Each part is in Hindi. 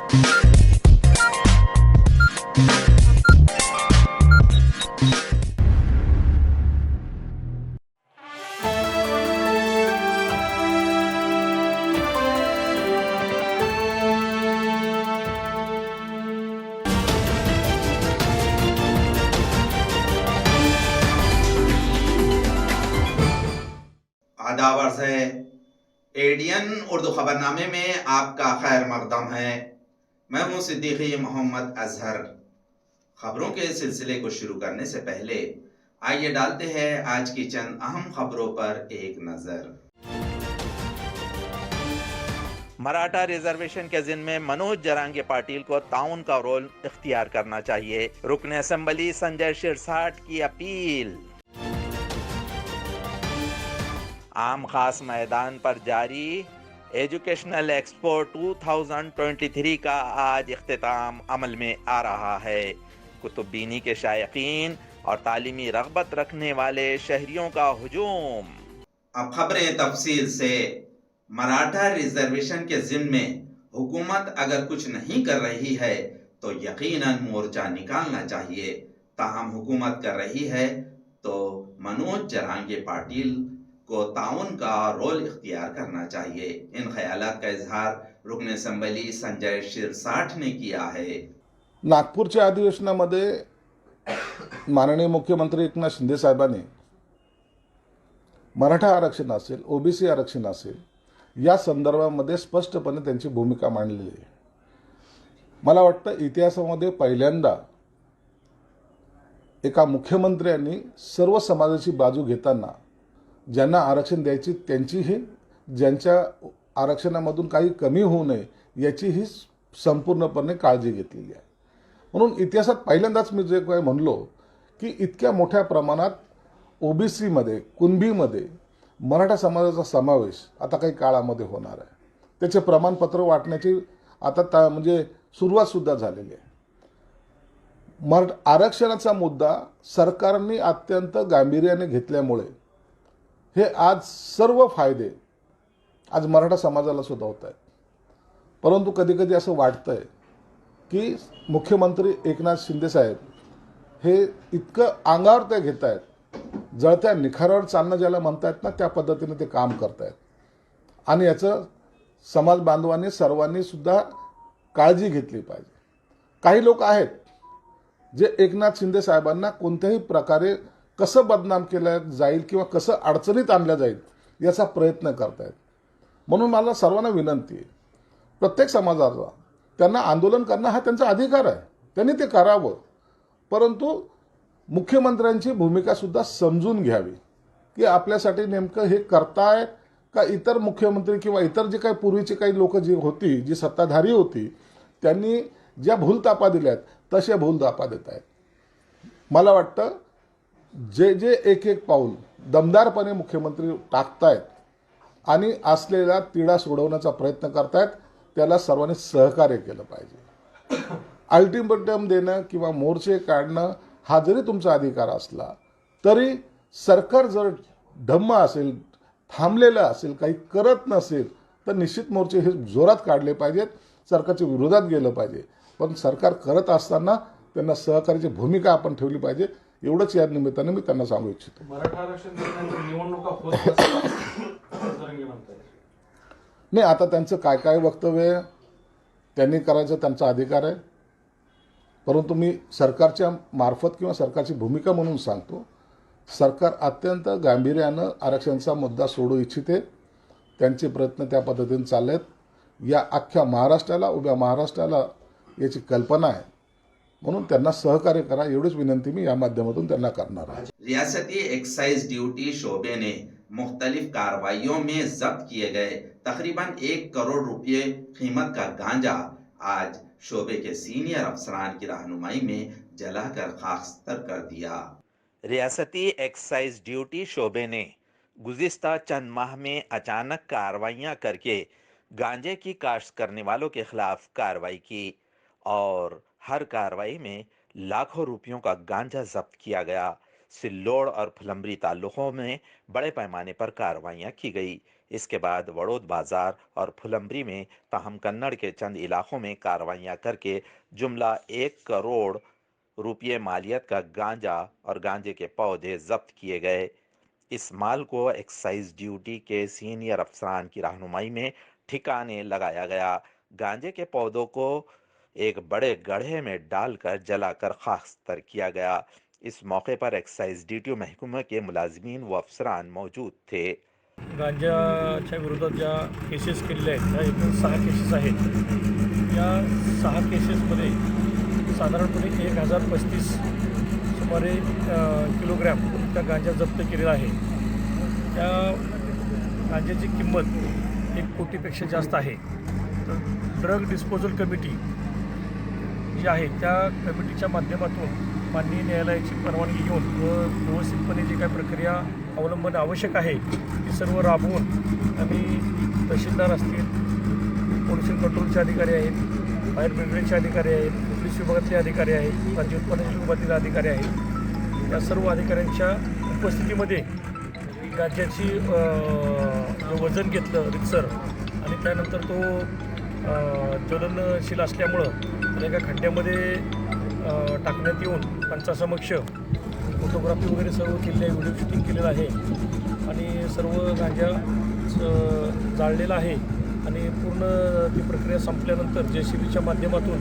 आदाब अर्ज़ है। एडियन उर्दू खबरनामे में आपका खैर मकदम है। मैं हूं सिद्दीकी मोहम्मद अजहर। खबरों के सिलसिले को शुरू करने से पहले आइए डालते हैं आज की चंद अहम खबरों पर एक नजर। मराठा रिजर्वेशन के जिन में मनोज जरांगे पाटिल को ताउन का रोल इख्तियार करना चाहिए, रुकन असेंबली संजय शिरसाट की अपील। आम खास मैदान पर जारी एजुकेशनल एक्सपो 2023 का आज इख्तिताम अमल में आ रहा है। कुतुबीनी के शायकीन और तालीमी रगबत रखने वाले शहरियों का हुजूम। अब खबरें तफसील से। मराठा रिजर्वेशन के जिम्मे में हुकूमत अगर कुछ नहीं कर रही है तो यकीनन मोर्चा निकालना चाहिए। ताहम हुकूमत कर रही है तो मनोज जरांगे पाटिल को ताउन का रोल इख्तियार करना चाहिए। इन ख्यालात का इजहार रुकन असेंबली संजय शिरसाट ने किया है। नागपूरच्या अधिवेशनामध्ये माननीय मुख्यमंत्री एकनाथ शिंदे साहेबांनी मराठा आरक्षण असेल, ओबीसी आरक्षण असेल, या संदर्भामध्ये स्पष्टपणे त्यांची भूमिका मांडलेली आहे। मला वाटतं इतिहासामध्ये पहिल्यांदा एका मुख्यमंत्र्यांनी सर्व समाजाची बाजू घेताना ज्यांना आरक्षण द्यायची त्यांचीही, ज्यांच्या आरक्षणामधून काही कमी होऊ नये याचीही संपूर्णपणे काळजी घेतलेली आहे। म्हणून इतिहासात पहिल्यांदाच मी जे काय म्हणलो की इतक्या मोठ्या प्रमाणात ओबीसीमध्ये, कुणबीमध्ये मराठा समाजाचा समावेश आता काही काळामध्ये होणार आहे। त्याचे प्रमाणपत्र वाटण्याची आता म्हणजे सुरुवात सुद्धा झालेली आहे। आरक्षणाचा मुद्दा सरकारने अत्यंत गांभीर्याने घेतल्यामुळे हे आज सर्व फायदे आज मराठा समाजाला सुद्धा होत आहेत। परंतु कधी कधी असं वाटतंय की मुख्यमंत्री एकनाथ शिंदे साहेब हे इतकं अंगावर ते घेत आहेत, जळत्या निखारावर चालणं ज्याला म्हणतात ना, त्या पद्धतीने ते काम करत आहेत। आणि याचं समाज बांधवांनी सर्वांनी सुद्धा काळजी घेतली पाहिजे। काही लोक आहेत जे एकनाथ शिंदे साहेबांना कोणत्याही प्रकारे कसं बदनाम केलं जाईल किंवा कसं अडचणीत आणलं जाईल याचा प्रयत्न करतायत। म्हणून मला सर्वांना विनंती आहे, प्रत्येक समाजाचा त्यांना आंदोलन करणं हा त्यांचा अधिकार आहे, त्यांनी ते करावं। परंतु मुख्यमंत्र्यांची भूमिका सुद्धा समजून घ्यावी की आपल्यासाठी नेमकं हे करतायत का इतर मुख्यमंत्री किंवा इतर जे काही पूर्वीचे काही लोक जी होती, जी सत्ताधारी होती, त्यांनी ज्या भूलतापा दिल्यात तशा भूलतापा देत आहेत। मला वाटतं जे जे एक एक पाऊल दमदारपणे मुख्यमंत्री टाकतायत आणि असलेला तिढा सोडवण्याचा प्रयत्न करतायत, त्याला सर्वांनी सहकार्य केलं पाहिजे। अल्टिमेटम देणं किंवा मोर्चे काढणं हा जरी तुमचा अधिकार असला तरी सरकार जर ढम्म असेल, थांबलेलं असेल, काही करत नसेल तर निश्चित मोर्चे हे जोरात काढले पाहिजेत, सरकारच्या विरोधात गेलं पाहिजे। पण सरकार करत असताना त्यांना सहकार्याची भूमिका आपण ठेवली पाहिजे, एवढंच या निमित्ताने मी त्यांना सांगू इच्छितो। मराठा आरक्षण निवडणुका होत नसल्याचं नाही, आता त्यांचं काय काय वक्तव्य त्यांनी करायचं त्यांचा अधिकार आहे। परंतु मी सरकारच्या मार्फत किंवा सरकारची भूमिका म्हणून सांगतो, सरकार अत्यंत गांभीर्यानं आरक्षणाचा मुद्दा सोडू इच्छिते। त्यांचे प्रयत्न त्या पद्धतीने चाललेत। या अख्ख्या महाराष्ट्राला, उभ्या महाराष्ट्राला याची कल्पना आहे, म्हणून त्यांना सहकार्य करा एवढीच विनंती मी या माध्यमातून त्यांना करणार आहे। रियासती एक्साइज ड्यूटी शोबे ने मुख्तलिफ कार्रवाइयों में जब्त किए गए तकरीबन 1 करोड़ रुपये कीमत का गांजा आज शोबे के सीनियर अफसरान की रहनुमाई में जलाकर खाकस्तर कर दिया। रियासती एक्साइज ड्यूटी शोबे ने गुज़िस्ता चंद माह में अचानक कार्रवाइयां करके गांजे की काश्त करने वालों के खिलाफ कार्रवाई की और हर कार्रवाई में लाखों रुपयों का गांजा जब्त किया गया। सिल्लोड़ और फुलंब्री तालुकों में बड़े पैमाने पर कार्रवाइयां की गई। इसके बाद वड़ोद बाजार और फुलंब्री में ताहम कन्नड़ के चंद इलाकों में कार्रवाइयां करके जुमला 1 करोड़ रुपये मालियत का गांजा और गांजे के पौधे जब्त किए गए। इस माल को एक्साइज ड्यूटी के सीनियर अफसरान की रहनुमाई में ठिकाने लगाया गया। गांजे के पौधों को एक बड़े गड्ढे में डालकर जलाकर खाकस्तर किया गया। इस मौके पर एक्साइज ड्यूटी महकमे के मुलाजिमीन व अफसरान मौजूद थे। गांजाच्या विरोधात ज्या केसेस केलेल्या आहेत त्या एकूण 6 केसेस आहेत। या 6 केसेसमध्ये साधारणपणे 1035 सुमारे किलोग्रॅम त्या गांजा जप्त केलेला आहे। त्या गांजाची किंमत 1 कोटीपेक्षा जास्त आहे। तर ड्रग डिस्पोजल कमिटी जी आहे त्या कमिटीच्या माध्यमातून माननीय न्यायालयाची परवानगी घेऊन व व्यवस्थितपणे जी काही प्रक्रिया अवलंबन आवश्यक आहे ती सर्व राबवून आम्ही तहसीलदार असतील, पोल्युशन कंट्रोलचे अधिकारी आहेत, फायर ब्रिगेडचे अधिकारी आहेत, पोलीस विभागातले अधिकारी आहेत, राज्य उत्पादन विभागातील अधिकारी आहेत, या सर्व अधिकाऱ्यांच्या उपस्थितीमध्ये गांजाची वजन घेतलं रितसर आणि त्यानंतर तो ज्वलनशील असल्यामुळं त्याला एका खड्ड्यामध्ये टाकण्यात येऊन पंचासमक्ष फोटोग्राफी वगैरे सर्व केलेली आहे, व्हिडिओ शूटिंग केलेलं आहे आणि सर्व गांजा जाळलेला आहे आणि पूर्ण ती प्रक्रिया संपल्यानंतर JCBच्या माध्यमातून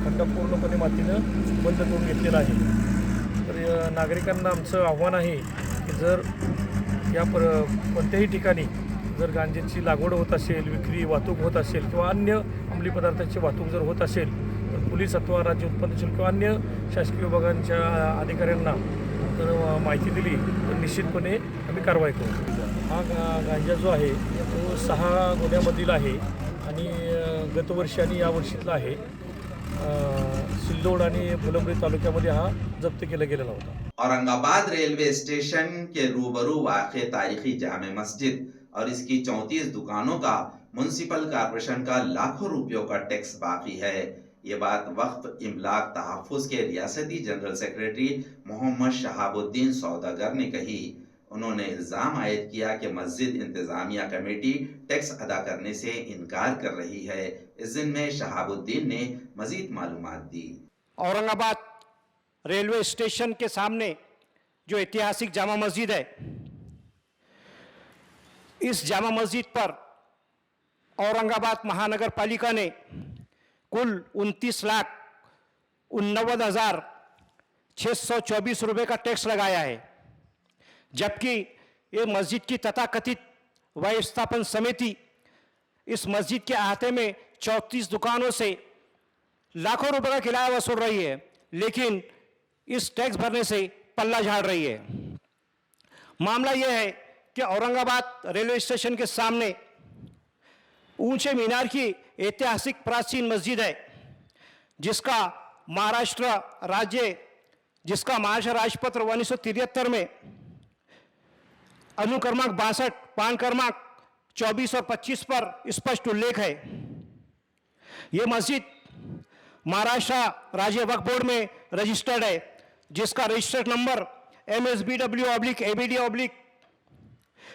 खड्डा पूर्णपणे मातीनं बंद करून घेतलेला आहे। तर नागरिकांना आमचं आव्हान आहे की जर या कोणत्याही ठिकाणी जर गांजाची लागवड होत असेल, विक्री वाहतूक होत असेल किंवा अन्य अंमली पदार्थाची वाहतूक जर होत असेल तर पोलीस अथवा राज्य उत्पादन शुल्क किंवा अन्य शासकीय विभागांच्या अधिकाऱ्यांना जर माहिती दिली तर निश्चितपणे आम्ही कारवाई करू। हा गांजा जो आहे तो 6 गुन्ह्यामधील आहे आणि गतवर्षी आणि यावर्षीतला आहे। सिल्लोड आणि फुलंब्री तालुक्यामध्ये हा जप्त केला गेलेला होता। औरंगाबाद रेलवे स्टेशन के रूबरू वाक़े तारीखी जामे मस्जिद और इसकी 34 दुकानों का म्युनिसिपल कॉर्पोरेशन का लाखों रुपयों का टैक्स बाकी है। ये बात वक्फ इमलाक तहफ़्फ़ुज़ के रियासती जनरल सेक्रेटरी मोहम्मद शहाबुद्दीन सौदागर ने कही। उन्होंने इल्ज़ाम आयद किया कि मस्जिद इंतज़ामिया कमेटी टैक्स अदा करने से इनकार कर रही है। इस दिन में शहाबुद्दीन ने मज़ीद मालूमात दी। औरंगाबाद रेलवे स्टेशन के सामने जो ऐतिहासिक जामा मस्जिद है, इस जामा मस्जिद पर औरंगाबाद महानगर पालिका ने कुल 29,89,624 रुपये का टैक्स लगाया है, जबकि ये मस्जिद की तथाकथित व्यवस्थापन समिति इस मस्जिद के अहाते में 34 दुकानों से लाखों रुपए का किराया वसूल रही है, लेकिन इस टैक्स भरने से पल्ला झाड़ रही है। मामला यह है कि औरंगाबाद रेलवे स्टेशन के सामने ऊंचे मीनार की ऐतिहासिक प्राचीन मस्जिद है, जिसका महाराष्ट्र राजपत्र 1973 में अनुक्रमांक 62, पान क्रमांक 24 और 25 पर स्पष्ट उल्लेख है। ये मस्जिद महाराष्ट्र राज्य वक्फ बोर्ड में रजिस्टर्ड है, जिसका रजिस्टर्ड नंबर MSBW/ABD/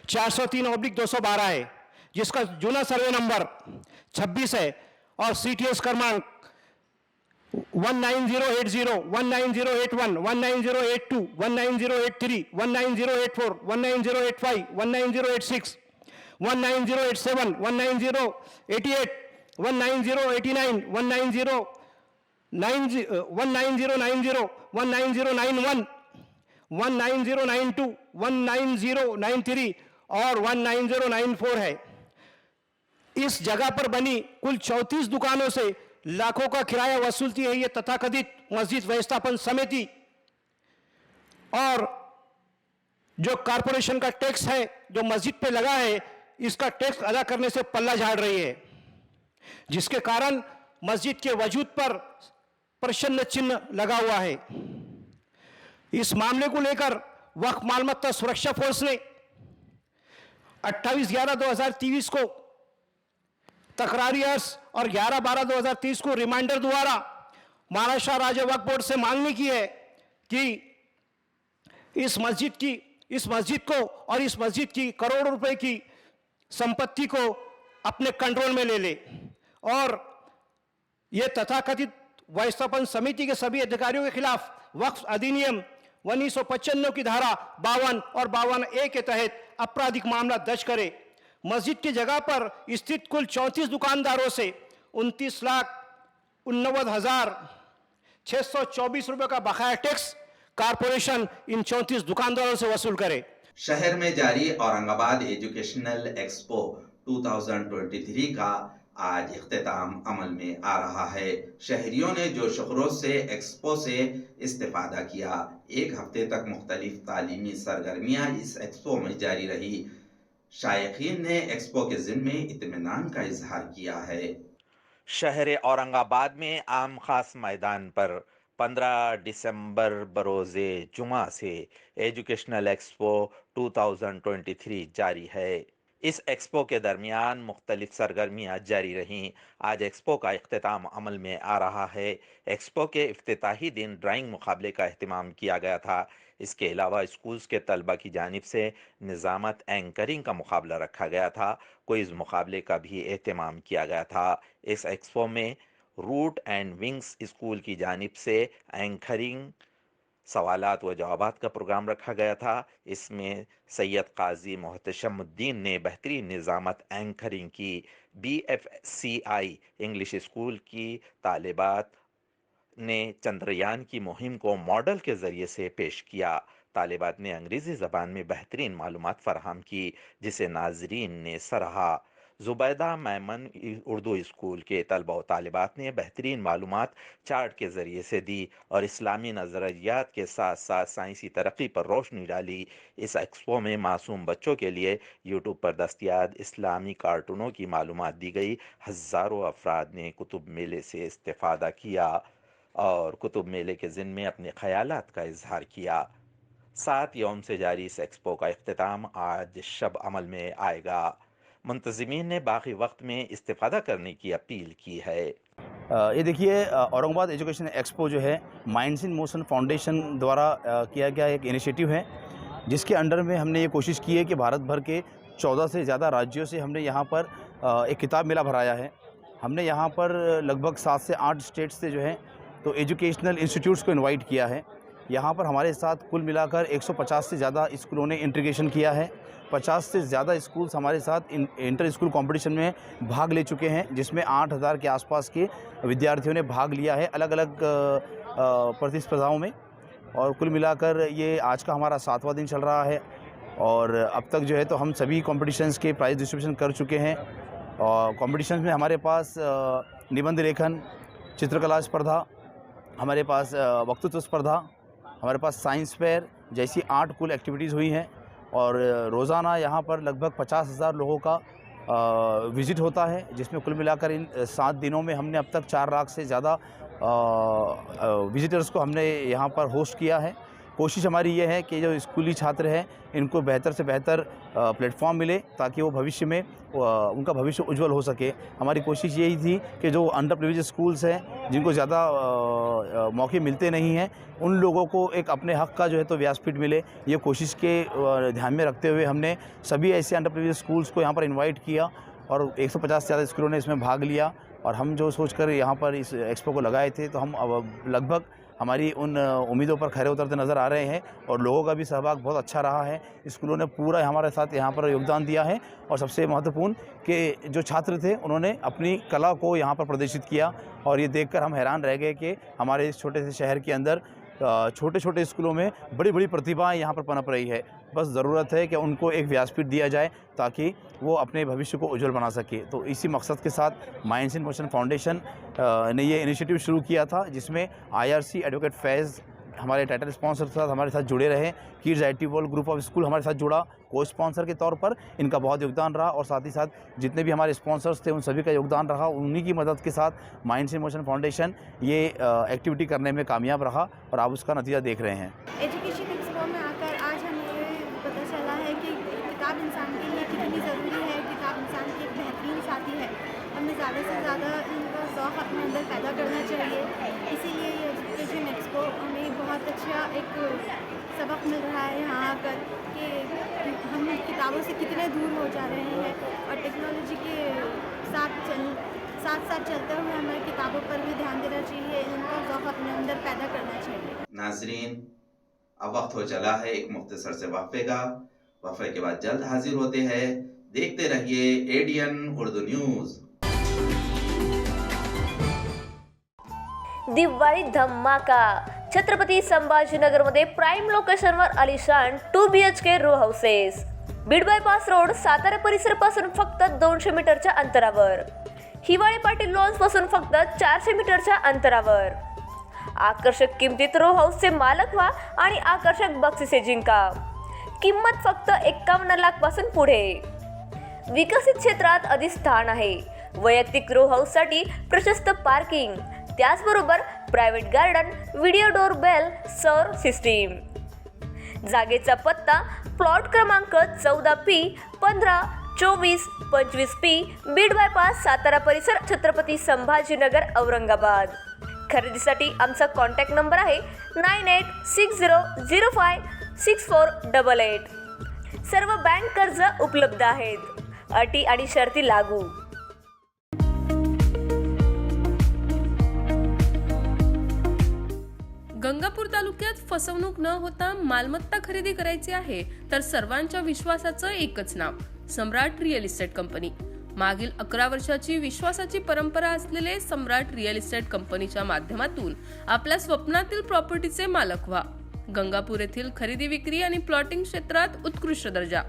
403/212 है, जिसका जूना सर्वे नंबर 26 है और CTS क्रमांक 19080, 19081, 19082, 19083, 19084, 19085, 19086, 19087, 19088, 19089, 19090, 19091, 19092, 19093 और 19094 है। इस जगह पर बनी कुल 34 दुकानों से लाखों का किराया वसूलती है ये तथाकथित मस्जिद व्यवस्थापन समिति, और जो कारपोरेशन का टैक्स है जो मस्जिद पे लगा है, इसका टैक्स अदा करने से पल्ला झाड़ रही है, जिसके कारण मस्जिद के वजूद पर प्रश्न चिन्ह लगा हुआ है। इस मामले को लेकर वक्फ मालमत्ता सुरक्षा फोर्स ने 28/11/2023 को तकरारी अर्ज और 11/12/2023 को रिमाइंडर द्वारा महाराष्ट्र राज्य वक्फ बोर्ड से मांगनी की है कि इस मस्जिद को और इस मस्जिद की करोड़ों रुपए की संपत्ति को अपने कंट्रोल में ले ले और ये तथाकथित व्यवस्थापन समिति के सभी अधिकारियों के खिलाफ वक्फ अधिनियम 1995 की धारा 52 और 52A के तहत आपराधिक मामला दर्ज करे। मस्जिद की जगह पर स्थित कुल 34 दुकानदारों से 29,89,624 रुपये का बकाया टैक्स कारपोरेशन इन 34 दुकानदारों से वसूल करे। शहर में जारी औरंगाबाद एजुकेशनल एक्सपो 2023 का आज इख्तिताम अमल में आ रहा है। शहरियों ने जोश खरोश से एक्सपो से इस्तेफादा किया। एक हफ्ते तक मुख्तलिफ तालीमी सरगर्मियां इस एक्सपो में जारी रही। शायकीन ने एक्सपो के ज़िम्मे इत्मीनान का इजहार किया है। शहर औरंगाबाद में आम खास मैदान पर 15 दिसंबर बरोज़े जुमा से एजुकेशनल एक्सपो 2023 जारी है। इस एक्सपो के दरमियान मुख्तलिफ सरगर्मियाँ जारी रहीं। आज एक्सपो का इख्तिताम अमल में आ रहा है। एक्सपो के इफ्तिताही दिन ड्राइंग मुकाबले का एहतमाम किया गया था। इसके अलावा स्कूल्स के तलबा की जानिब से निज़ामत एंकरिंग का मुकाबला रखा गया था। क्विज़ मुकाबले का भी एहतमाम किया गया था। इस एक्सपो में रूट एंड विंग्स स्कूल की जानिब से एंकरिंग, सवालात व जवाबात का प्रोग्राम रखा गया था। इसमें सैयद काजी मोहतशमुद्दीन ने बेहतरीन निज़ामत एंकरिंग की। BFCI इंग्लिश स्कूल की तालिबात ने चंद्रयान की मुहिम को मॉडल के ज़रिए से पेश किया। तालिबात ने अंग्रेज़ी ज़बान में बेहतरीन मालूमात फराहम की, जिसे नाजरीन ने सराहा। ज़ुबैदा मैमन उर्दू स्कूल के तलबा व तालिबात ने बेहतरीन मालूमात चार्ट के ज़रिए से दी और इस्लामी नज़रियात के साथ साथ साइंसी तरक्की पर रोशनी डाली। इस एक्सपो में मासूम बच्चों के लिए यूट्यूब पर दस्तयाब इस्लामी कार्टूनों की मालूमात दी गई। हज़ारों अफराद ने कुतुब मेले से इस्तेफ़ादा किया और कुतुब मेले के ज़िम्मे अपने ख़यालात का इजहार किया। 7 यौम से जारी इस एक्सपो का इख्तिताम आज शब अमल में आएगा। मुंतज़िमीन ने बाकी वक्त में इस्तेफ़ादा करने की अपील की है। ये देखिए, औरंगाबाद एजुकेशन एक्सपो जो है माइंड्स इन मोशन फाउंडेशन द्वारा किया गया एक इनिशिएटिव है, जिसके अंडर में हमने ये कोशिश की है कि भारत भर के 14 से ज़्यादा राज्यों से हमने यहाँ पर एक किताब मेला भराया है। हमने यहाँ पर लगभग 7 से 8 स्टेट से जो है तो एजुकेशनल इंस्टीट्यूट्स को इनवाइट किया है। यहाँ पर हमारे साथ कुल मिलाकर 150 से ज़्यादा स्कूलों ने इंटीग्रेशन किया है। 50 से ज़्यादा स्कूल्स हमारे साथ इंटर स्कूल कंपटीशन में भाग ले चुके हैं, जिसमें 8000 के आसपास के विद्यार्थियों ने भाग लिया है अलग अलग प्रतिस्पर्धाओं में। और कुल मिलाकर ये आज का हमारा 7वां दिन चल रहा है और अब तक जो है तो हम सभी कॉम्पिटिशन्स के प्राइज़ डिस्ट्रीब्यूशन कर चुके हैं। और कॉम्पिटिशन्स में हमारे पास निबंध लेखन, चित्रकला स्पर्धा, हमारे पास वक्तृत्व स्पर्धा, हमारे पास साइंस फेयर जैसी 8 कुल एक्टिविटीज़ हुई हैं। और रोज़ाना यहाँ पर लगभग 50,000 लोगों का विज़िट होता है, जिसमें कुल मिलाकर इन 7 दिनों में हमने अब तक 4 लाख से ज़्यादा विज़िटर्स को हमने यहाँ पर होस्ट किया है। कोशिश हमारी ये है कि जो स्कूली छात्र हैं इनको बेहतर से बेहतर प्लेटफॉर्म मिले ताकि वो भविष्य में उनका भविष्य उज्जवल हो सके। हमारी कोशिश यही थी कि जो अंडर प्रिविलेज स्कूल्स हैं जिनको ज़्यादा मौके मिलते नहीं हैं, उन लोगों को एक अपने हक़ का जो है तो व्यासपीठ मिले। ये कोशिश के ध्यान में रखते हुए हमने सभी ऐसे अंडर प्रिविलेज स्कूल्स को यहाँ पर इन्वाइट किया और 150 से ज़्यादा स्कूलों ने इसमें भाग लिया। और हम जो सोचकर यहाँ पर इस एक्सपो को लगाए थे, तो हम लगभग हमारी उन उम्मीदों पर खरे उतरते नज़र आ रहे हैं और लोगों का भी सहभाग बहुत अच्छा रहा है। स्कूलों ने पूरा हमारे साथ यहाँ पर योगदान दिया है और सबसे महत्वपूर्ण कि जो छात्र थे उन्होंने अपनी कला को यहाँ पर प्रदर्शित किया। और ये देखकर हम हैरान रह गए कि हमारे इस छोटे से शहर के अंदर छोटे छोटे स्कूलों में बड़ी बड़ी प्रतिभाएं यहाँ पर पनप रही है। बस ज़रूरत है कि उनको एक व्यासपीठ दिया जाए ताकि वो अपने भविष्य को उज्जवल बना सके। तो इसी मकसद के साथ माइंड्स इन मोशन फाउंडेशन ने ये इनिशिएटिव शुरू किया था, जिसमें IRC एडवोकेट फैज़ हमारे टाइटल स्पॉन्सर के साथ हमारे साथ जुड़े रहे। Kids IT world group of school हमारे साथ जुड़ा को स्पॉन्सर के तौर पर, इनका बहुत योगदान रहा। और साथ ही साथ जितने भी हमारे स्पॉन्सर्स थे उन सभी का योगदान रहा। उन्हीं की मदद के साथ माइंड्स इन मोशन फाउंडेशन ये एक्टिविटी करने में कामयाब रहा और आप उसका नतीजा देख रहे हैं। एजुकेशन एक्सपो में आकर आज हमें पता चला है कि किताब इंसान के लिए कितनी ज़रूरी है। किताब इंसान की एक बेहतरीन साथी है। हमें ज़्यादा से ज़्यादा इनका शौक़ अपने अंदर पैदा करना चाहिए। इसीलिए ये एजुकेशन एक्सपो हमें बहुत अच्छा एक सबक मिल रहा है यहाँ आकर कि हम किताबों से कितने दूर हो जा रहे हैं और टेक्नोलॉजी के साथ साथ चलते हुए हमें किताबों पर भी ध्यान देना चाहिए, इनका ज़ौक़ अपने अंदर पैदा करना चाहिए। नाजरीन, अब वक्त हो चला है एक मुख्तसर से वक्फे का। वक्फे के बाद जल्द हाजिर होते हैं। देखते रहिए एडीएन उर्दू न्यूज़। दिवाळी धमाका छत्रपती संभाजीनगरमध्ये प्राईम लोकेशनवर आलिशान 2 BHK row houses, Beed bypass road, Satara परिसरापासून फक्त 200 मीटरच्या अंतरावर, हिवाळे पाटील लॉन्स पासून फक्त 400 मीटरच्या अंतरावर। आकर्षक किमतीत रो हाऊसचे मालक व्हा आणि आकर्षक बक्षिसे जिंका। किंमत फक्त 51 लाख पासून पुढे। विकसित क्षेत्रात अधिष्ठान आहे। वैयक्तिक रो हाऊससाठी प्रशस्त पार्किंग, त्याचबरोबर private garden, video door bell, सौर सिस्टीम। जागेचा पत्ता प्लॉट क्रमांक 14P 15 24 25P, Beed bypass, Satara परिसर, छत्रपती संभाजीनगर, औरंगाबाद। खरेदीसाठी आमचा कॉन्टॅक्ट नंबर आहे 9860056488। सर्व बँक कर्ज उपलब्ध आहेत। अटी आणि शर्ती लागू। गंगापूर तालुक्यात फसवणूक न होता मालमत्ता खरेदी करायची आहे तर सर्वांच्या विश्वासाचं एकच नाव, सम्राट रिअल इस्टेट कंपनी। मागील 11 वर्षाची विश्वासाची परंपरा असलेले सम्राट रिअल इस्टेट कंपनीच्या माध्यमातून आपल्या स्वप्नातील प्रॉपर्टीचे मालक व्हा। गंगापूर येथील खरेदी विक्री आणि प्लॉटिंग क्षेत्रात उत्कृष्ट दर्जा।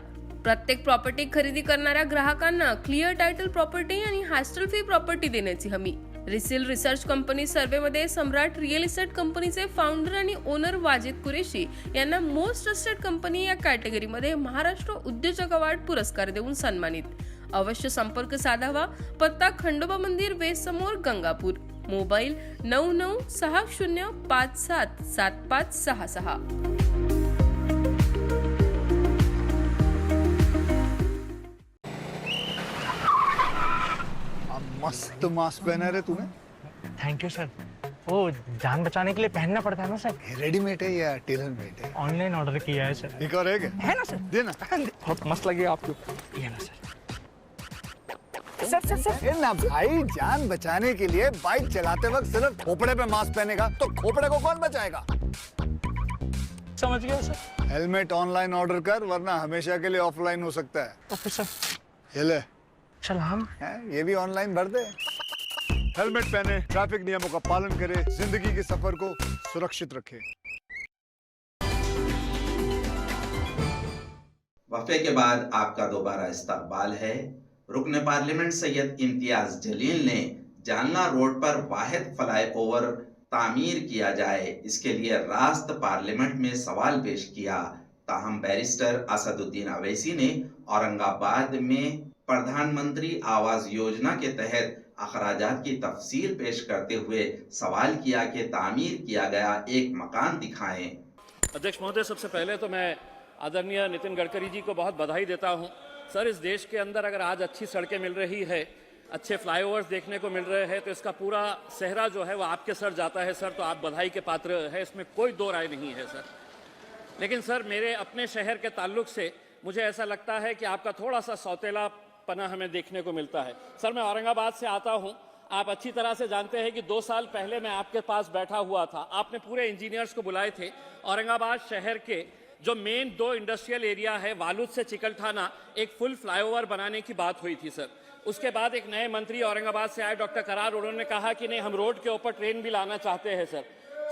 प्रत्येक प्रॉपर्टी खरेदी करणाऱ्या ग्राहकांना क्लिअर टायटल प्रॉपर्टी आणि हॅस्टल फ्री प्रॉपर्टी देण्याची हमी। रिसेल रिसर्च कंपनी सर्वेमध्ये सम्राट रिअल इस्टेट कंपनीचे फाउंडर आणि ओनर वाजिद कुरेशी यांना मोस्ट ट्रस्टेड कंपनी या कॅटेगरीमध्ये महाराष्ट्र उद्योजक अवॉर्ड पुरस्कार देऊन सन्मानित। अवश्य संपर्क साधावा। पत्ता खंडोबा मंदिर वेस्ट समोर, गंगापूर। मोबाईल 9960577566। मस्त मास्क पहना रे तूने। Thank you sir. वो जान बचाने के लिए पहनना पड़ता है ना सर। रेडीमेड है या टेलर मेड है? ऑनलाइन ऑर्डर किया है सर। एक और है ना सर? देना। बहुत मस्त लगे आपको। ये ना सर। सर ना भाई, जान बचाने के लिए बाइक चलाते वक्त सिर्फ खोपड़े पे मास्क पहनेगा तो खोपड़े को कौन बचाएगा? समझ गया सर। हेलमेट ऑनलाइन ऑर्डर कर, वरना हमेशा के लिए ऑफलाइन हो सकता है। Okay sir. ये ले। चल हम ये भी ऑनलाइन भर दे। हेलमेट पहने, ट्रैफिक नियमों का पालन करे, जिंदगी के सफर को सुरक्षित रखे। वक्फे के बाद आपका दोबारा इस्तकबाल है। रुकन पार्लियामेंट सैयद इम्तियाज जलील ने जालना रोड पर वाहिद फ्लाईओवर तामीर किया जाए, इसके लिए रास्त पार्लियामेंट में सवाल पेश किया। ताहम बैरिस्टर असदुद्दीन अवैसी ने औरंगाबाद में प्रधानमंत्री आवास योजना के तहत अखराजात की तफसील पेश करते हुए सवाल किया कि तामीर किया गया एक मकान दिखाएं। अध्यक्ष महोदय, सबसे पहले तो मैं आदरणीय नितिन गडकरी जी को बहुत बधाई देता हूं। सर, इस देश के अंदर अगर आज अच्छी सड़कें मिल रही है, अच्छे फ्लाईओवर्स देखने को मिल रहे हैं, तो इसका पूरा सेहरा जो है वो आपके सर जाता है सर, तो आप बधाई के पात्र है, इसमें कोई दो राय नहीं है सर। लेकिन सर, मेरे अपने शहर के ताल्लुक से मुझे ऐसा लगता है कि आपका थोड़ा सा सौतेलापना हमें देखने को मिलता है। सर, मैं औरंगाबाद से आता हूं। आप अच्छी तरह से जानते हैं कि 2 साल पहले मैं आपके पास बैठा हुआ था। आपने पूरे इंजीनियर्स को बुलाए थे। औरंगाबाद शहर के जो मेन 2 इंडस्ट्रियल एरिया है, वालूद से चिकलठाना, एक फुल फ्लाईओवर बनाने की बात हुई थी सर। उसके बाद एक नए मंत्री औरंगाबाद से आए, डॉक्टर करार, उन्होंने कहा कि नहीं, हम रोड के ऊपर ट्रेन भी लाना चाहते हैं सर।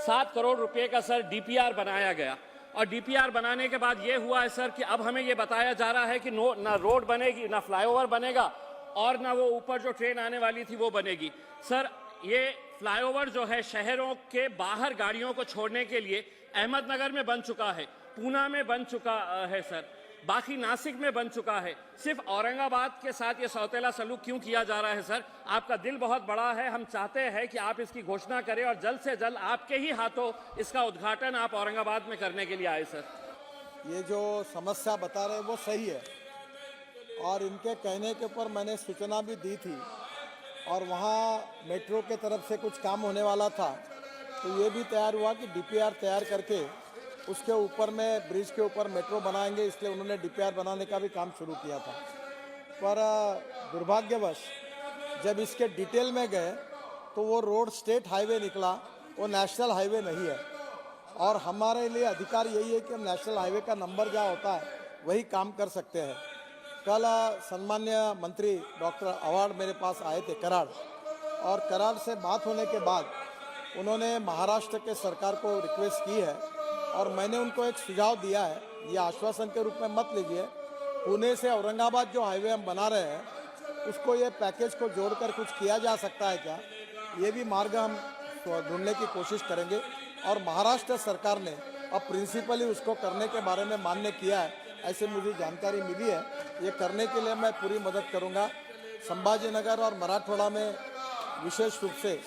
7 करोड़ रुपए का सर डीपीआर बनाया गया, और डीपीआर बनाने के बाद ये हुआ है सर कि अब हमें ये बताया जा रहा है कि ना रोड बनेगी, ना फ्लाईओवर बनेगा, और ना वो ऊपर जो ट्रेन आने वाली थी वो बनेगी। सर, ये फ्लाईओवर जो है शहरों के बाहर गाड़ियों को छोड़ने के लिए अहमदनगर में बन चुका है, पूना में बन चुका है सर, बाकी नासिक में बन चुका है। सिर्फ औरंगाबाद के साथ ये सौतेला सलूक क्यों किया जा रहा है सर? आपका दिल बहुत बड़ा है। हम चाहते हैं कि आप इसकी घोषणा करें और जल्द से जल्द आपके ही हाथों इसका उद्घाटन आप औरंगाबाद में करने के लिए आए सर। ये जो समस्या बता रहे हैं वो सही है, और इनके कहने के ऊपर मैंने सूचना भी दी थी, और वहाँ मेट्रो के तरफ से कुछ काम होने वाला था, तो ये भी तैयार हुआ कि डीपीआर तैयार करके उसके ऊपर में ब्रिज के ऊपर मेट्रो बनाएंगे, इसलिए उन्होंने डीपीआर बनाने का भी काम शुरू किया था। पर दुर्भाग्यवश जब इसके डिटेल में गए तो वो रोड स्टेट हाईवे निकला, वो नेशनल हाईवे नहीं है। और हमारे लिए अधिकार यही है कि हम नेशनल हाईवे का नंबर जहाँ होता है वही काम कर सकते हैं। कल सम्मान्य मंत्री डॉक्टर अवार्ड मेरे पास आए थे कराड़, और कराड़ से बात होने के बाद उन्होंने महाराष्ट्र के सरकार को रिक्वेस्ट की है और मैंने उनको एक सुझाव दिया है, ये आश्वासन के रूप में मत लीजिए, पुणे से औरंगाबाद जो हाईवे हम बना रहे हैं उसको ये पैकेज को जोड़कर कुछ किया जा सकता है क्या, ये भी मार्ग हम ढूंढने की कोशिश करेंगे। और महाराष्ट्र सरकार ने अब प्रिंसिपली उसको करने के बारे में मान्य किया है, ऐसे मुझे जानकारी मिली है। ये करने के लिए मैं पूरी मदद करूंगा। संभाजीनगर और मराठवाड़ा में विशेष रूप से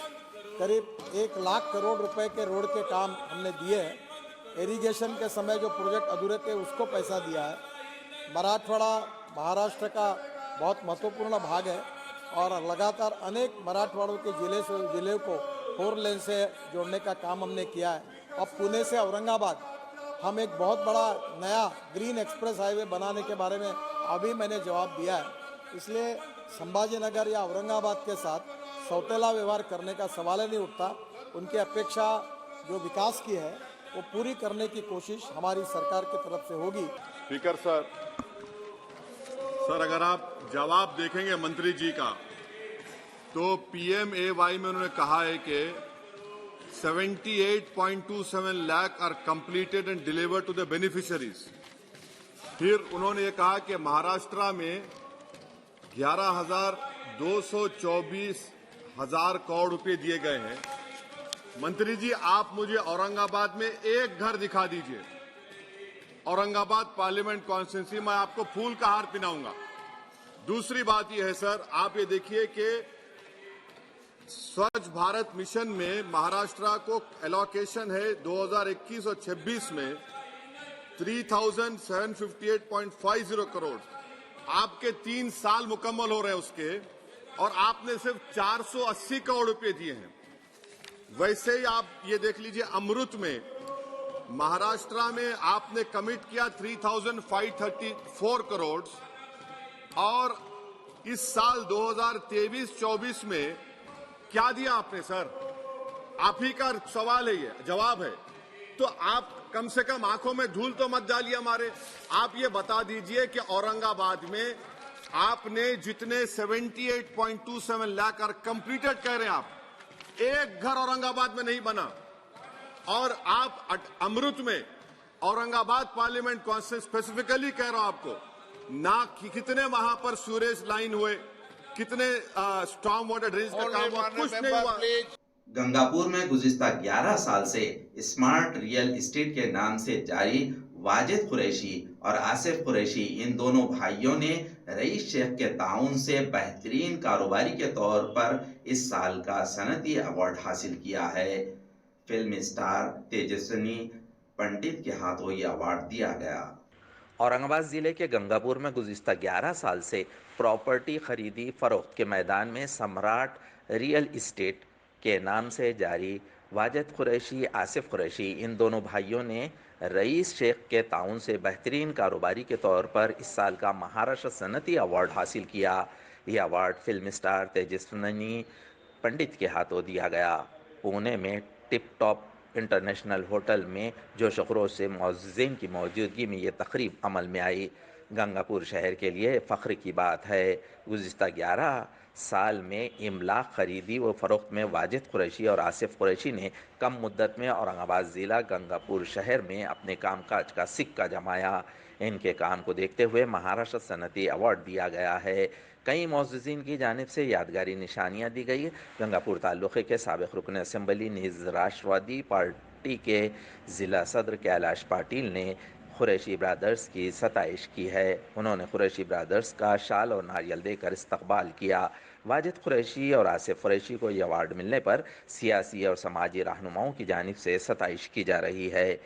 करीब 1 लाख करोड़ रुपए के रोड के काम हमने दिए हैं। इरिगेशन के समय जो प्रोजेक्ट अधूरे थे उसको पैसा दिया है। मराठवाड़ा महाराष्ट्र का बहुत महत्वपूर्ण भाग है और लगातार अनेक मराठवाड़ों के जिले को 4 लेन से जोड़ने का काम हमने किया है। अब पुणे से औरंगाबाद हम एक बहुत बड़ा नया ग्रीन एक्सप्रेस हाईवे बनाने के बारे में अभी मैंने जवाब दिया है। इसलिए संभाजीनगर या औरंगाबाद के साथ सौतेला व्यवहार करने का सवाल ही नहीं उठता। उनकी अपेक्षा जो विकास की है वो पूरी करने की कोशिश हमारी सरकार की तरफ से होगी। स्पीकर सर, अगर आप जवाब देखेंगे मंत्री जी का तो PMAY में उन्होंने कहा है कि 78.27 lakh are completed and delivered to the beneficiaries. फिर उन्होंने ये कहा कि महाराष्ट्र में 11,224,000 करोड़ रुपए दिए गए हैं। मंत्री जी, आप मुझे औरंगाबाद में एक घर दिखा दीजिए, औरंगाबाद पार्लियामेंट कॉन्स्टिट्यूंसी में आपको फूल का हार पहनाऊंगा। दूसरी बात यह है सर, आप ये देखिए कि स्वच्छ भारत मिशन में महाराष्ट्र को एलोकेशन है 2021 और 26 में 3,758.50 करोड़। आपके 3 साल मुकम्मल हो रहे हैं उसके, और आपने सिर्फ 480 करोड़ रुपए दिए हैं। वैसे ही आप ये देख लीजिए, अमृत में महाराष्ट्र में आपने कमिट किया 3,534 करोड़, और इस साल 2023-24 में क्या दिया आपने सर? आप ही का सवाल है, ये जवाब है। तो आप कम से कम आंखों में धूल तो मत डालिए हमारे। आप ये बता दीजिए कि औरंगाबाद में आपने जितने 78.27 लाख और कंप्लीटेड कह रहे हैं आप, एक घर औरंगाबाद में नहीं बना। और आप अमृत में औरंगाबाद पार्लियामेंट कॉन्स्टिट्यूंसी स्पेसिफिकली कह रहा हूं आपको, ना कितने वहां पर सूरेज लाइन हुए, कितने स्टॉर्म वाटर ड्रेनेज का काम हुआ, कुछ नहीं हुआ। गंगापुर में गुज़िस्ता 11 साल से स्मार्ट रियल एस्टेट के नाम से जारी वाजिद कुरैशी और आसिफ कुरैशी, इन दोनों भाइयों ने रईस शेख के ताउन से बेहतरीन कारोबारी के तौर पर इस साल का सनती अवार्ड हासिल किया है। फिल्म स्टार तेजस्विनी पंडित के हाथों ये अवार्ड दिया गया। औरंगाबाद ज़िले के गंगापुर में गुज़िस्ता 11 साल से प्रॉपर्टी खरीदी फरोख्त के मैदान में सम्राट रियल इस्टेट के नाम से जारी वाजिद कुरैशी, आसिफ कुरैशी, इन दोनों भाइयों ने रईस शेख के ताउन से बेहतरीन कारोबारी के तौर पर इस साल का महाराष्ट्र सनती अवार्ड हासिल किया। यह अवार्ड फिल्म स्टार तेजस्विनी पंडित के हाथों दिया गया। पुणे में टिप टॉप इंटरनेशनल होटल में जोश खरोश से मुअज़्ज़िन की मौजूदगी में ये तकरीब अमल में आई। गंगापुर शहर के लिए फ़ख्र की बात है। गुज़िस्ता 11 साल में इमलाक खरीदी व फ़रोख्त में वाजिद कुरैशी और आसिफ कुरैशी ने कम मुद्दत में औरंगाबाद ज़िला गंगापुर शहर में अपने कामकाज का सिक्का जमाया। इनके काम को देखते हुए महाराष्ट्र सनती अवार्ड दिया गया है। कई मुअज़्ज़िन की जानिब से यादगारी निशानियाँ दी गई। गंगापुर ताल्लुक़े के साबिक़ रुकन असम्बली नीज़ राष्ट्रवादी पार्टी के ज़िला सदर कैलाश पाटिल ने कुरैशी ब्रदर्स की सताइश की है। उन्होंने कुरैशी ब्रदर्स का शाल और नारियल देकर इस्तकबाल किया। वाजिद कुरैशी और आसिफ कुरैशी को यह अवार्ड मिलने पर सियासी और समाजी रहनुमाओं की जानिब से सताइश की जा रही है।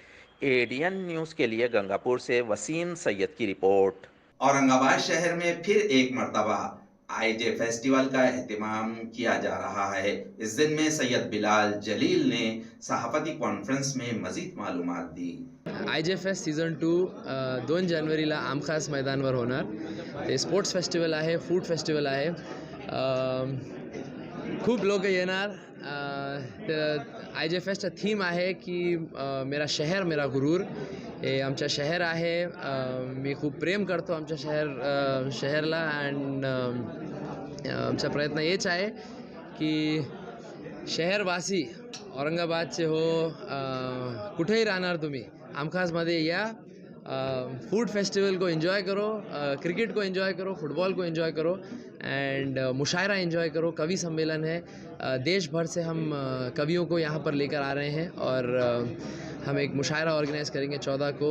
ADN न्यूज़ के लिए गंगापुर से वसीम सैयद की रिपोर्ट। औरंगाबाद शहर में फिर एक मर्तबा आईजे फेस्टिवल का एहतमाम किया जा रहा है। इस दिन में सैयद बिलाल जलील ने सहाफती कॉन्फ्रेंस में मजीद मालूमात दी। आयजे फेस्ट सीझन 2 2 जानेवारीला आमखास मैदानावर होणार। ते स्पोर्ट्स फेस्टिवल आहे, फूड फेस्टिवल आहे, खूप लोक येणार। आयजे फेस्टचा थीम आहे की मेरा शहर मेरा गुरूर। हे आमच्या शहर आहे, मी खूप प्रेम करतो आमच्या शहरला अँड आमचा प्रयत्न हेच आहे की शहरवासी औरंगाबादचे हो, कुठेही राहणार तुम्ही आमखासमध्ये या, फूड फेस्टिवल को एंजॉय करो, क्रिकेट को एंजॉय करो, फुटबॉल को एंजॉय करो एंड मुशायरा एंजॉय करो। कवि सम्मेलन है, देश भर से हम कवियों को यहाँ पर लेकर आ रहे हैं और हम एक मुशायरा ऑर्गेनाइज करेंगे 14 को।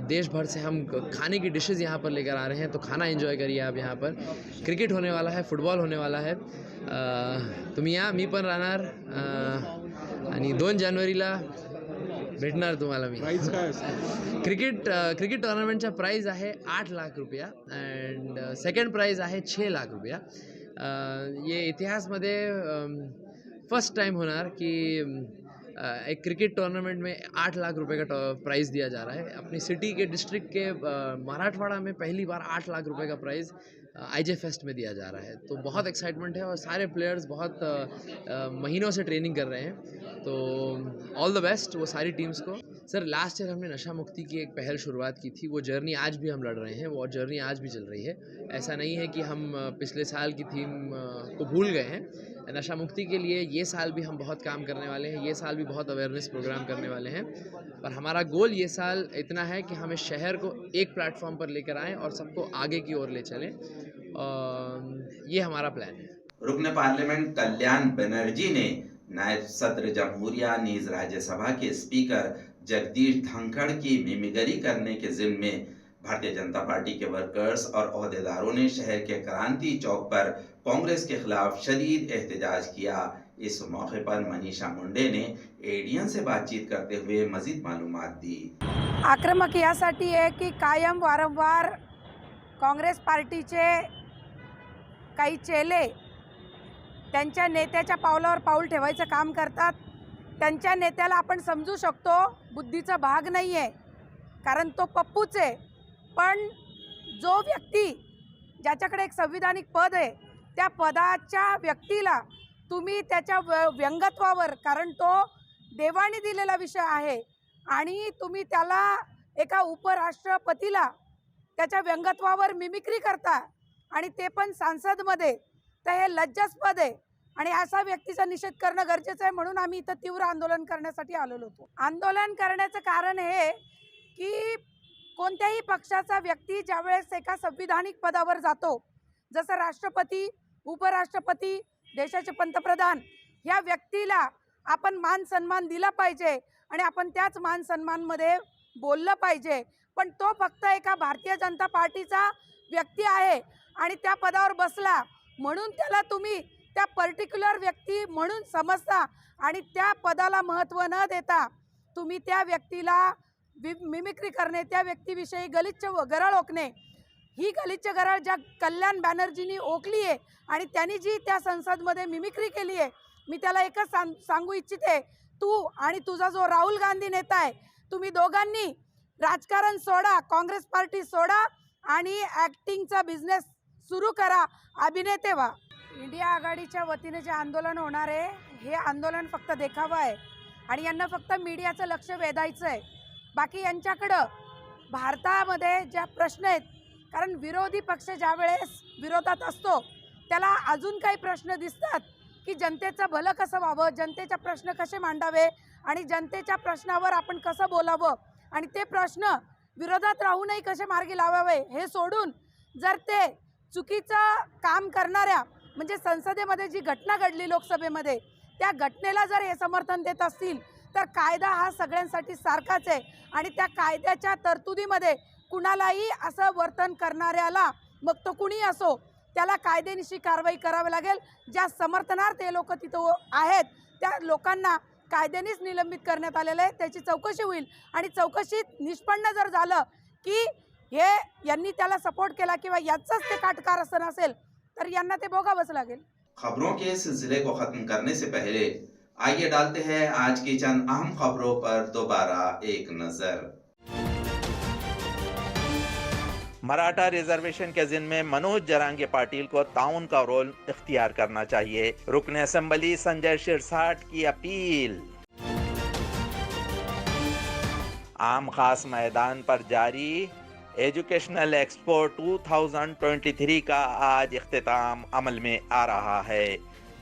देश भर से हम खाने की डिशेज़ यहाँ पर लेकर आ रहे हैं, तो खाना एंजॉय करिए आप यहाँ पर। क्रिकेट होने वाला है, फुटबॉल होने वाला है, तुम्ही या, मी पण राहणार आणि 2 जानेवारीला भेटणार तुम्हाला मी। प्राइस काय असतं? क्रिकेट टुर्नामेंटचा प्राइज आहे 8 लाख रुपया अँड सेकंड प्राइज आहे 6 लाख रुपया। ये इतिहासमध्ये फर्स्ट टाइम होणार कि एक क्रिकेट टूर्नामेंट में 8 लाख रुपए का प्राइज़ दिया जा रहा है। अपनी सिटी के डिस्ट्रिक्ट के मराठवाड़ा में पहली बार 8 लाख रुपए का प्राइज़ आईजे फेस्ट में दिया जा रहा है, तो बहुत एक्साइटमेंट है और सारे प्लेयर्स बहुत महीनों से ट्रेनिंग कर रहे हैं, तो ऑल द बेस्ट वो सारी टीम्स को। सर लास्ट ईयर हमने नशा मुक्ति की एक पहल शुरुआत की थी, वो जर्नी आज भी हम लड़ रहे हैं, वो जर्नी आज भी चल रही है। ऐसा नहीं है कि हम पिछले साल की थीम को भूल गए हैं। नशा मुक्ति के लिए ये साल भी हम बहुत काम करने वाले हैं, ये साल भी बहुत अवेयरनेस प्रोग्राम करने वाले हैं, पर हमारा गोल ये साल इतना है कि हम इस शहर को एक प्लेटफॉर्म पर लेकर आएँ और सबको आगे की ओर ले चलें, ये हमारा प्लान है। रुकन पार्लियामेंट कल्याण बनर्जी ने नायब सदर जमहूरिया नीज राज्यसभा के स्पीकर जगदीश धनखड़ की मिमिक्री करने के जिम्मे में भारतीय जनता पार्टी के वर्कर्स और ओहदेदारों ने शहर के क्रांति चौक पर कांग्रेस के खिलाफ शदीद एहतजाज किया। इस मौके पर मनीषा मुंडे ने एडीएन से बातचीत करते हुए मजीद मालूमात दी। आक्रमक यासाठी आहे की कायम वारंवार काँग्रेस पार्टीचे काही चेले त्यांच्या नेत्याच्या पावलावर पाऊल ठेवायचं काम करतात। त्यांच्या नेत्याला आपण समजू शकतो बुद्धीचा भाग नाही आहे, कारण तो पप्पूच आहे, पण जो व्यक्ती ज्याच्याकडे एक संविधानिक पद आहे त्या पदाच्या व्यक्तीला तुम्ही त्याच्या व्यंगत्वावर, कारण तो देवाने दिलेला विषय आहे आणि तुम्ही त्याला एका उपराष्ट्रपतीला त्याच्या व्यंगत्वावर मिमिक्री करता आणि ते पण संसदमध्ये, तर हे लज्जास्पद आहे आणि अशा व्यक्तीचा निषेध करणं गरजेचं आहे। म्हणून आम्ही इथं तीव्र आंदोलन करण्यासाठी आलेलो होतो। आंदोलन करण्याचं कारण हे की कोणत्याही पक्षाचा व्यक्ती ज्यावेळेस एका संविधानिक पदावर जातो, जसं राष्ट्रपती, उपराष्ट्रपती, देशाचे पंतप्रधान, या व्यक्तीला आपण मान सन्मान दिला पाहिजे आणि आपण त्याच मान सन्मानमध्ये बोललं पाहिजे। पण तो फक्त एका भारतीय जनता पार्टीचा व्यक्ती आहे आणि त्या पदावर बसला म्हणून त्याला तुम्ही त्या पर्टिक्युलर व्यक्ती म्हणून समजता आणि त्या पदाला महत्त्व न देता तुम्ही त्या व्यक्तीला मिमिक्री करणे, त्या व्यक्तीविषयी गलिच्छ गरळ ओकणे, ही गलिच्छ गरळ ज्या कल्याण बॅनर्जींनी ओकली आहे आणि त्यांनी जी त्या संसदमध्ये मिमिक्री केली आहे, मी त्याला एकच सांगू इच्छिते, तू आणि तुझा जो राहुल गांधी नेता आहे, तुम्ही दोघांनी राजकारण सोडा, काँग्रेस पार्टी सोडा आणि ॲक्टिंगचा बिझनेस सुरू करा, अभिनेते व्हा। इंडिया आघाडीच्या वतीने जे आंदोलन होणार आहे, हे आंदोलन फक्त देखावा आहे आणि यांना फक्त मीडियाचं लक्ष वेधायचं आहे। बाकी यांच्याकडं भारतामध्ये ज्या प्रश्न आहेत, कारण विरोधी पक्ष ज्या वेळेस विरोधात असतो त्याला अजून काही प्रश्न दिसतात की जनतेचं भलं कसं व्हावं, जनतेचे प्रश्न कसे मांडावे आणि जनतेच्या प्रश्नावर आपण कसं बोलावं आणि ते प्रश्न विरोधात राहूनही कसे मार्गी लावावे, हे सोडून जर ते चुकीचं काम करणाऱ्या, म्हणजे संसदेमध्ये जी घटना घडली लोकसभेमध्ये, त्या घटनेला जर हे समर्थन देत असतील तर कायदा हा सगळ्यांसाठी सारखाच आहे आणि त्या कायद्याच्या तरतुदीमध्ये कुणालाही असं वर्तन करणाऱ्याला, मग तो कुणी असो, त्याला कायदेनिशी कारवाई करावी लागेल। ज्या समर्थनार्थ ते लोक तिथं आहेत त्या लोकांना कायद्यानेच निलंबित करण्यात आलेलं आहे, त्याची चौकशी होईल आणि चौकशीत निष्पन्न जर झालं की हे यांनी त्याला सपोर्ट केला किंवा याचाच ते काटकारस्थान असेल तर यांना ते भोगावंच लागेल. खबरों के सिलसिले को खत्म करने से पहले आइए डालते हैं आज की चंद अहम खबरों पर दोबारा एक नजर। मराठा रिजर्वेशन के जिन में मनोज जरांगे पाटिल को ताउन का रोल इख्तियार करना चाहिए, रुकन असेंबली संजय शिरसाट की अपील। आम खास मैदान पर जारी एजुकेशनल एक्सपो 2023 का आज इख्तिताम अमल में आ रहा है।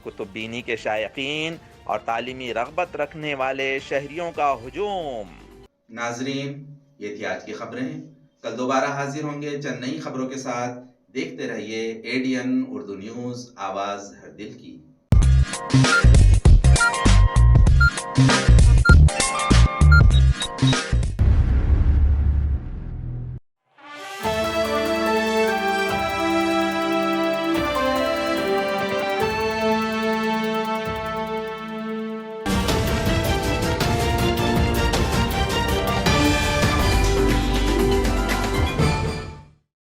कुतुबीनी के शायकीन और तालीमी रगबत रखने वाले शहरियों का हुजूम। नाजरीन, ये थी आज की खबरें। कल दोबारा हाजिर होंगे चंद नई खबरों के साथ। देखते रहिए एडीएन उर्दू न्यूज़, आवाज़ हर दिल की।